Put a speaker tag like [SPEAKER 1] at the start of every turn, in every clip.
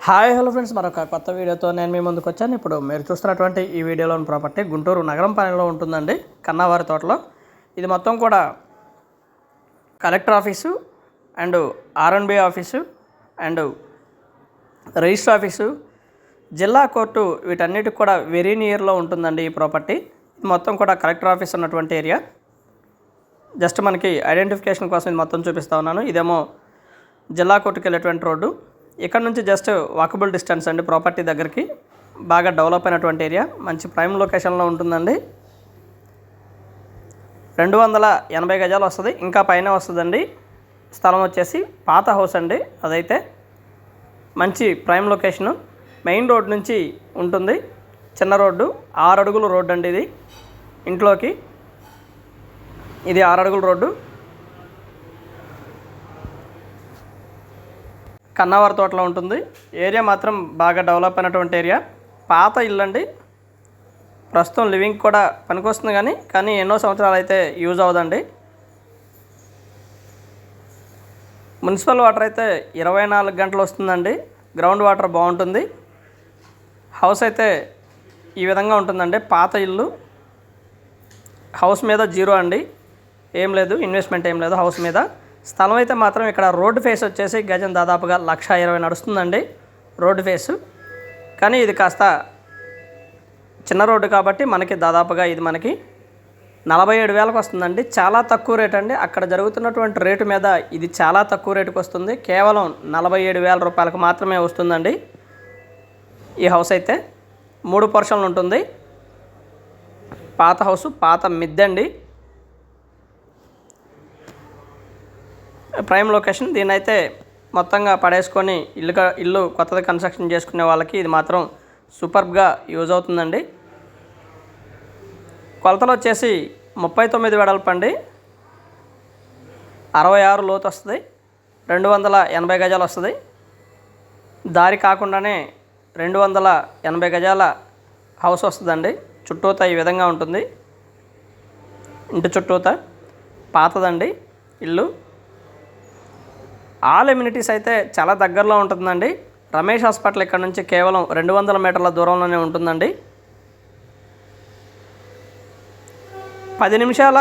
[SPEAKER 1] Hi hello friends, మరొక కొత్త వీడియోతో నేను మీ ముందుకు వచ్చాను. ఇప్పుడు మీరు చూస్తున్నటువంటి ఈ వీడియోలోని ప్రాపర్టీ గుంటూరు నగరం పాలనలో ఉంటుందండి, కన్నావారి తోటలో. ఇది మొత్తం కూడా collector office and RNB office and register office, జిల్లా కోర్టు వీటన్నిటికి కూడా వెరీ నియర్లో ఉంటుందండి ఈ ప్రాపర్టీ. ఇది మొత్తం కూడా కలెక్టర్ ఆఫీస్ ఉన్నటువంటి ఏరియా. జస్ట్ మనకి ఐడెంటిఫికేషన్ కోసం ఇది మొత్తం చూపిస్తూ ఉన్నాను. ఇదేమో జిల్లా కోర్టుకి వెళ్ళేటువంటి రోడ్డు. ఇక్కడ నుంచి జస్ట్ వాకబుల్ డిస్టెన్స్ అండి ప్రాపర్టీ దగ్గరికి. బాగా డెవలప్ అయినటువంటి ఏరియా, మంచి ప్రైమ్ లొకేషన్లో ఉంటుందండి. 280 గజాలు వస్తుంది, ఇంకా పైన వస్తుందండి. స్థలం వచ్చేసి పాత హౌస్ అండి, అదైతే మంచి ప్రైమ్ లొకేషను. మెయిన్ రోడ్ నుంచి ఉంటుంది, చిన్న రోడ్డు, 6 అడుగుల రోడ్డు అండి ఇది ఇంట్లోకి. ఇది 6 అడుగుల రోడ్డు. కన్నావారి తోటలో ఉంటుంది. ఏరియా మాత్రం బాగా డెవలప్ అయినటువంటి ఏరియా. పాత ఇల్లు అండి, ప్రస్తుతం లివింగ్ కూడా పనికొస్తుంది కానీ ఎన్నో సంవత్సరాలు అయితే యూజ్ అవ్వదండి. మున్సిపల్ వాటర్ అయితే 24 గంటలు వస్తుందండి. గ్రౌండ్ వాటర్ బాగుంటుంది. హౌస్ అయితే ఈ విధంగా ఉంటుందండి. పాత ఇల్లు, హౌస్ మీద జీరో అండి, ఏం లేదు, ఇన్వెస్ట్మెంట్ ఏం లేదు హౌస్ మీద. స్థలం అయితే మాత్రం ఇక్కడ రోడ్డు ఫేస్ వచ్చేసి గజం దాదాపుగా 1,20,000 నడుస్తుందండి రోడ్డు ఫేసు. కానీ ఇది కాస్త చిన్న రోడ్డు కాబట్టి మనకి దాదాపుగా ఇది మనకి 47,000కి వస్తుందండి. చాలా తక్కువ రేట్ అండి. అక్కడ జరుగుతున్నటువంటి రేటు మీద ఇది చాలా తక్కువ రేటుకి వస్తుంది. కేవలం 47,000 రూపాయలకు మాత్రమే వస్తుందండి ఈ హౌస్. అయితే 3 పోర్షన్లు ఉంటుంది. పాత హౌసు, పాత మిద్దండి, ప్రైమ్ లొకేషన్. దీనైతే మొత్తంగా పడేసుకొని ఇల్లు కొత్తది కన్స్ట్రక్షన్ చేసుకునే వాళ్ళకి ఇది మాత్రం సూపర్గా యూజ్ అవుతుందండి. కొలతలు వచ్చేసి 39 వెడల్పు అండి, 66 లోతు వస్తుంది, 280 గజాలు వస్తుంది. దారి కాకుండానే 280 గజాల హౌస్ వస్తుందండి. చుట్టూత ఈ విధంగా ఉంటుంది. ఇంటి చుట్టూత పాతదండి ఇల్లు. ఆల్ ఎమ్యూనిటీస్ అయితే చాలా దగ్గరలో ఉంటుందండి. రమేష్ హాస్పిటల్ ఇక్కడ నుంచి కేవలం 200 మీటర్ల దూరంలోనే ఉంటుందండి. 10 నిమిషాల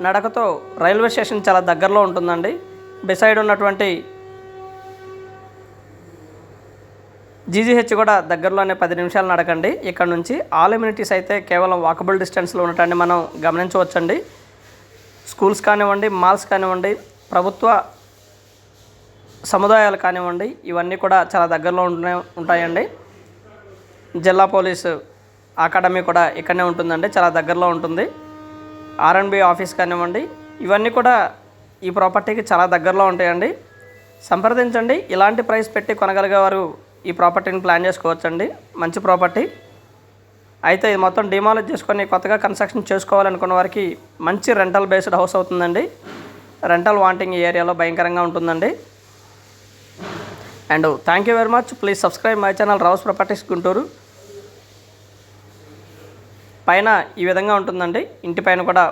[SPEAKER 1] నడకతో రైల్వే స్టేషన్ చాలా దగ్గరలో ఉంటుందండి. బిసైడ్ ఉన్నటువంటి జీజీహెచ్ కూడా దగ్గరలోనే 10 నిమిషాలు నడకండి ఇక్కడ నుంచి. ఆల్ ఎమ్యూనిటీస్ అయితే కేవలం వాకబుల్ డిస్టెన్స్లో ఉండటాన్ని మనం గమనించవచ్చండి. స్కూల్స్ కానివ్వండి, మాల్స్ కానివ్వండి, ప్రభుత్వ సముదాయాలు కానివ్వండి, ఇవన్నీ కూడా చాలా దగ్గరలో ఉంటాయండి. జిల్లా పోలీసు అకాడమీ కూడా ఇక్కడనే ఉంటుందండి, చాలా దగ్గరలో ఉంటుంది. ఆర్ఎన్బి ఆఫీస్ కానివ్వండి, ఇవన్నీ కూడా ఈ ప్రాపర్టీకి చాలా దగ్గరలో ఉంటాయండి. సంప్రదించండి. ఇలాంటి ప్రైస్ పెట్టి కొనగలిగే వారు ఈ ప్రాపర్టీని ప్లాన్ చేసుకోవచ్చండి. మంచి ప్రాపర్టీ అయితే ఇది మొత్తం డిమాలిష్ చేసుకొని కొత్తగా కన్స్ట్రక్షన్ చేసుకోవాలనుకున్న వారికి మంచి రెంటల్ బేస్డ్ హౌస్ అవుతుందండి. రెంటల్ వాంటింగ్ ఈ ఏరియాలో భయంకరంగా ఉంటుందండి. And thank you very much. Please subscribe my channel Rao's properties Guntur. పైన ఈ విధంగా ఉంటుందండి. ఇంటి పైన కూడా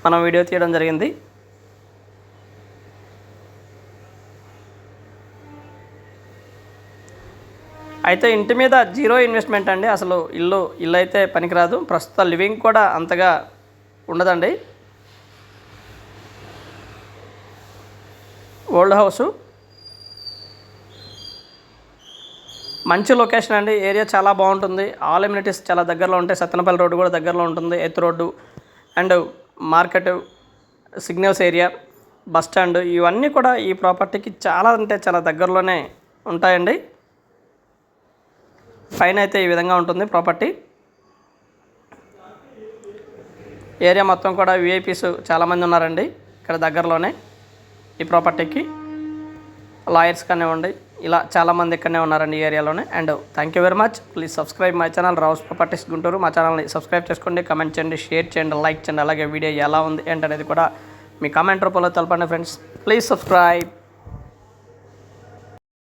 [SPEAKER 1] మనం వీడియో తీయడం జరిగింది. అయితే ఇంటి మీద జీరో ఇన్వెస్ట్మెంట్ అండి. అసలు ఇల్లు అయితే పనికిరాదు. ప్రస్తుత లివింగ్ కూడా అంతగా ఉండదండి. ఓల్డ్ హౌసు, మంచి లొకేషన్ అండి. ఏరియా చాలా బాగుంటుంది. ఆల్ ఎమ్యూనిటీస్ చాలా దగ్గరలో ఉంటాయి. సత్తెనపల్లి రోడ్డు కూడా దగ్గరలో ఉంటుంది, ఎత్తు road and market, signals area, bus stand, ఇవన్నీ కూడా ఈ ప్రాపర్టీకి చాలా అంటే చాలా దగ్గరలోనే ఉంటాయండి. పైన అయితే ఈ విధంగా ఉంటుంది ప్రాపర్టీ. ఏరియా మొత్తం కూడా విఐపీస్ చాలామంది ఉన్నారండి ఇక్కడ దగ్గరలోనే. ఈ ప్రాపర్టీకి లాయర్స్ కానివ్వండి, ఇలా చాలామంది ఇక్కడనే ఉన్నారండి ఈ ఏరియాలోనే. And thank you very much. Please subscribe my channel Rao's properties Guntur. మా ఛానల్ని సబ్స్క్రైబ్ చేసుకోండి, కమెంట్ చేయండి, షేర్ చేయండి, లైక్ చేయండి. అలాగే వీడియో ఎలా ఉంది ఏంటనేది కూడా మీ కామెంట్ రూపంలో తెలపండి ఫ్రెండ్స్. Please subscribe.